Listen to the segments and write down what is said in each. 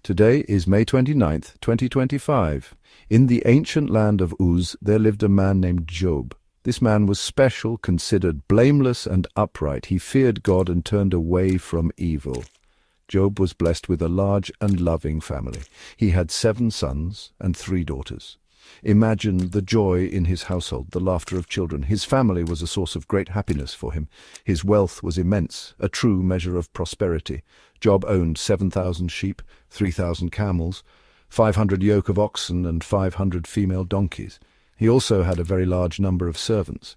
Today is May 29th, 2025. In the ancient land of Uz, there lived a man named Job. This man was special, considered blameless and upright. He feared God and turned away from evil. Job was blessed with a large and loving family. He had 7 sons and 3 daughters. Imagine the joy in his household, the laughter of children. His family was a source of great happiness for him. His wealth was immense, a true measure of prosperity. Job owned 7,000 sheep, 3,000 camels, 500 yoke of oxen, and 500 female donkeys. He also had a very large number of servants.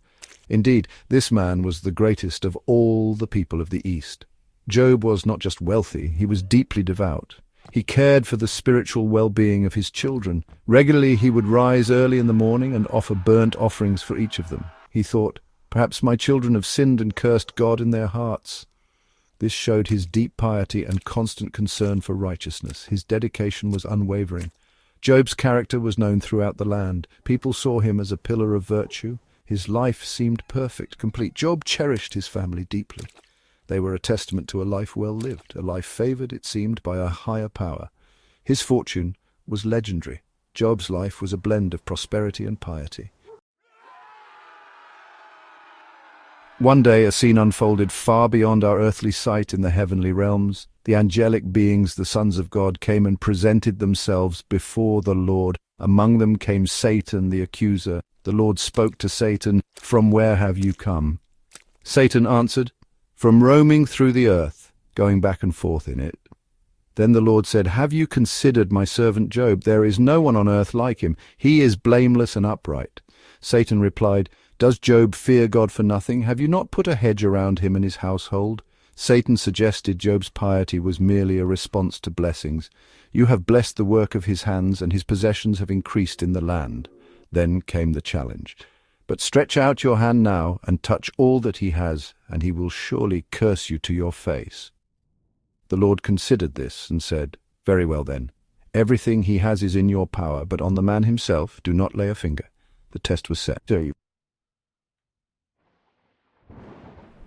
Indeed, this man was the greatest of all the people of the East. Job was not just wealthy, he was deeply devout. He cared for the spiritual well-being of his children. Regularly he would rise early in the morning and offer burnt offerings for each of them. He thought, "Perhaps my children have sinned and cursed God in their hearts." This showed his deep piety and constant concern for righteousness. His dedication was unwavering. Job's character was known throughout the land. People saw him as a pillar of virtue. His life seemed perfect, complete. Job cherished his family deeply. They were a testament to a life well lived, a life favored, it seemed, by a higher power. His fortune was legendary. Job's life was a blend of prosperity and piety. One day a scene unfolded far beyond our earthly sight in the heavenly realms. The angelic beings, the sons of God, came and presented themselves before the Lord. Among them came Satan, the accuser. The Lord spoke to Satan, "From where have you come?" Satan answered, "From roaming through the earth, going back and forth in it." Then the Lord said, "Have you considered my servant Job? There is no one on earth like him. He is blameless and upright." Satan replied, "Does Job fear God for nothing? Have you not put a hedge around him and his household?" Satan suggested Job's piety was merely a response to blessings. "You have blessed the work of his hands, and his possessions have increased in the land." Then came the challenge. "But stretch out your hand now and touch all that he has, and he will surely curse you to your face." The Lord considered this and said, "Very well then. Everything he has is in your power, but on the man himself do not lay a finger." The test was set.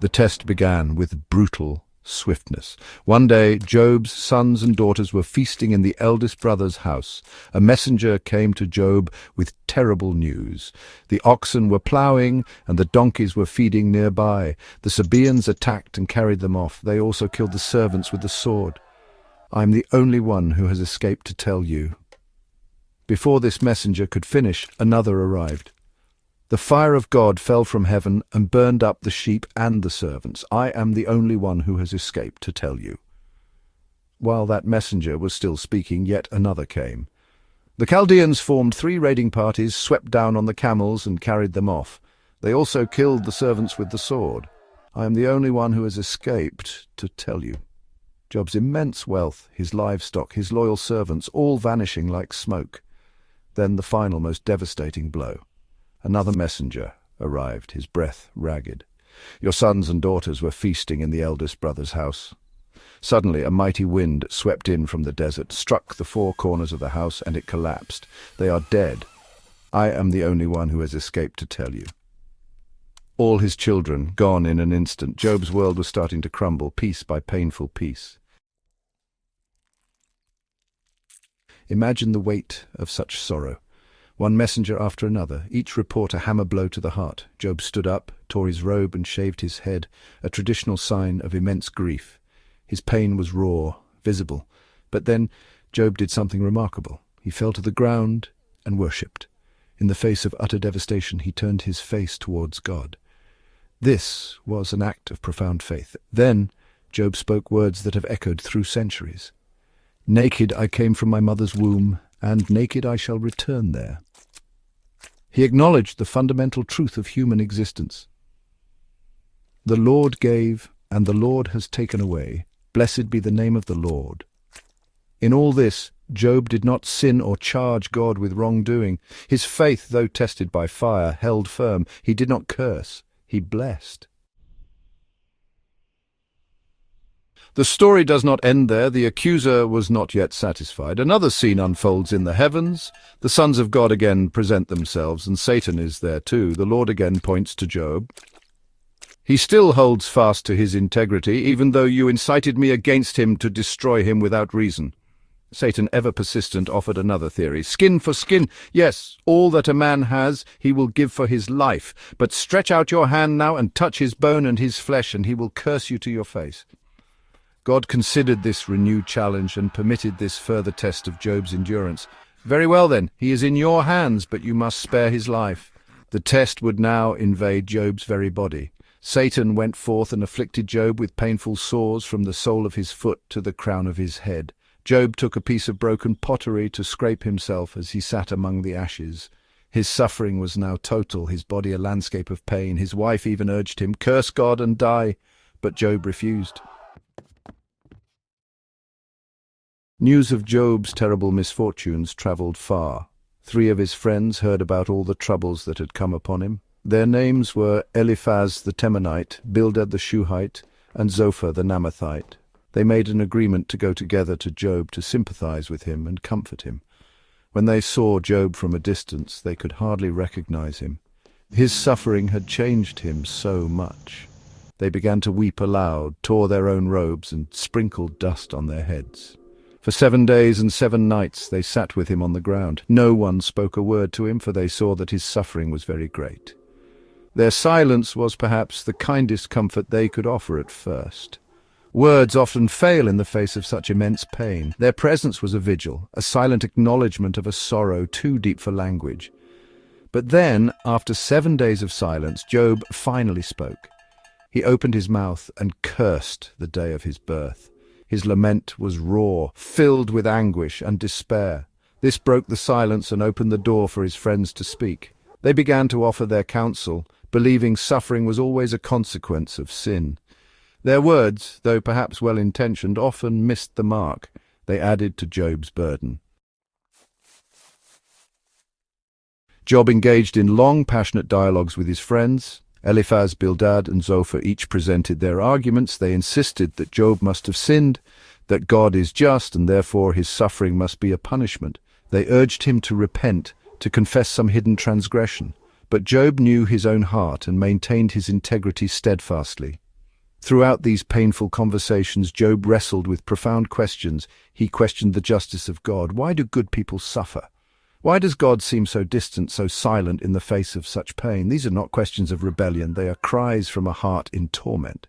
The test began with brutal swiftness. One day, Job's sons and daughters were feasting in the eldest brother's house. A messenger came to Job with terrible news. The oxen were ploughing, and the donkeys were feeding nearby. The Sabaeans attacked and carried them off. They also killed the servants with the sword. "I am the only one who has escaped to tell you." Before this messenger could finish, another arrived. "The fire of God fell from heaven and burned up the sheep and the servants. I am the only one who has escaped to tell you." While that messenger was still speaking, yet another came. "The Chaldeans formed 3 raiding parties, swept down on the camels and carried them off. They also killed the servants with the sword. I am the only one who has escaped to tell you." Job's immense wealth, his livestock, his loyal servants, all vanishing like smoke. Then the final, most devastating blow. Another messenger arrived, his breath ragged. "Your sons and daughters were feasting in the eldest brother's house." Suddenly a mighty wind swept in from the desert, struck the 4 corners of the house, and it collapsed. "They are dead. I am the only one who has escaped to tell you." All his children gone in an instant. Job's world was starting to crumble, piece by painful piece. Imagine the weight of such sorrow. One messenger after another, each report a hammer blow to the heart. Job stood up, tore his robe and shaved his head, a traditional sign of immense grief. His pain was raw, visible. But then Job did something remarkable. He fell to the ground and worshipped. In the face of utter devastation, he turned his face towards God. This was an act of profound faith. Then Job spoke words that have echoed through centuries. "Naked I came from my mother's womb, and naked I shall return there." He acknowledged the fundamental truth of human existence. "The Lord gave, and the Lord has taken away. Blessed be the name of the Lord." In all this, Job did not sin or charge God with wrongdoing. His faith, though tested by fire, held firm. He did not curse. He blessed. The story does not end there. The accuser was not yet satisfied. Another scene unfolds in the heavens. The sons of God again present themselves, and Satan is there too. The Lord again points to Job. He still holds fast to his integrity, even though you incited me against him to destroy him without reason. Satan, ever persistent, offered another theory. Skin for skin. Yes, all that a man has, he will give for his life. But stretch out your hand now and touch his bone and his flesh, and he will curse you to your face. God considered this renewed challenge and permitted this further test of Job's endurance. Very well then, he is in your hands, but you must spare his life. The test would now invade Job's very body. Satan went forth and afflicted Job with painful sores from the sole of his foot to the crown of his head. Job took a piece of broken pottery to scrape himself as he sat among the ashes. His suffering was now total, his body a landscape of pain. His wife even urged him, "Curse God and die," but Job refused. News of Job's terrible misfortunes travelled far. 3 of his friends heard about all the troubles that had come upon him. Their names were Eliphaz the Temanite, Bildad the Shuhite, and Zophar the Naamathite. They made an agreement to go together to Job to sympathize with him and comfort him. When they saw Job from a distance, they could hardly recognize him. His suffering had changed him so much. They began to weep aloud, tore their own robes, and sprinkled dust on their heads. For 7 days and 7 nights they sat with him on the ground. No one spoke a word to him, for they saw that his suffering was very great. Their silence was perhaps the kindest comfort they could offer at first. Words often fail in the face of such immense pain. Their presence was a vigil, a silent acknowledgement of a sorrow too deep for language. But then, after 7 days of silence, Job finally spoke. He opened his mouth and cursed the day of his birth. His lament was raw, filled with anguish and despair. This broke the silence and opened the door for his friends to speak. They began to offer their counsel, believing suffering was always a consequence of sin. Their words, though perhaps well-intentioned, often missed the mark. They added to Job's burden. Job engaged in long, passionate dialogues with his friends. Eliphaz, Bildad, and Zophar each presented their arguments. They insisted that Job must have sinned, that God is just, and therefore his suffering must be a punishment. They urged him to repent, to confess some hidden transgression. But Job knew his own heart and maintained his integrity steadfastly. Throughout these painful conversations, Job wrestled with profound questions. He questioned the justice of God. Why do good people suffer? Why does God seem so distant, so silent in the face of such pain? These are not questions of rebellion. They are cries from a heart in torment.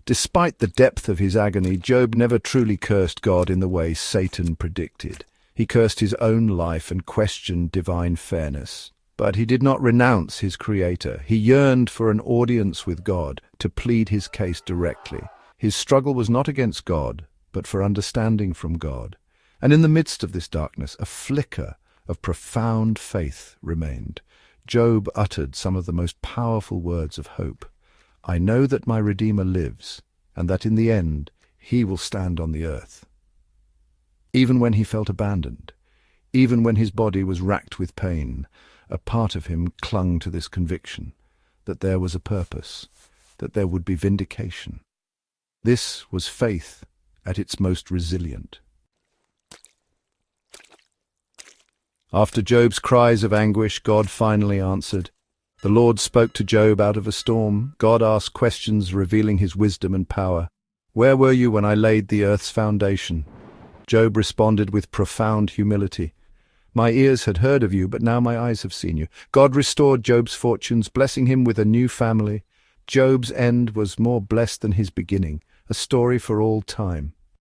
Despite the depth of his agony, Job never truly cursed God in the way Satan predicted. He cursed his own life and questioned divine fairness. But he did not renounce his Creator. He yearned for an audience with God, to plead his case directly. His struggle was not against God, but for understanding from God. And in the midst of this darkness, a flicker of profound faith remained. Job uttered some of the most powerful words of hope. "I know that my Redeemer lives, and that in the end he will stand on the earth." Even when he felt abandoned, even when his body was racked with pain, a part of him clung to this conviction that there was a purpose, that there would be vindication. This was faith at its most resilient. After Job's cries of anguish, God finally answered. The Lord spoke to Job out of a storm. God asked questions revealing his wisdom and power. "Where were you when I laid the earth's foundation?" Job responded with profound humility. "My ears had heard of you, but now my eyes have seen you." God restored Job's fortunes, blessing him with a new family. Job's end was more blessed than his beginning, a story for all time.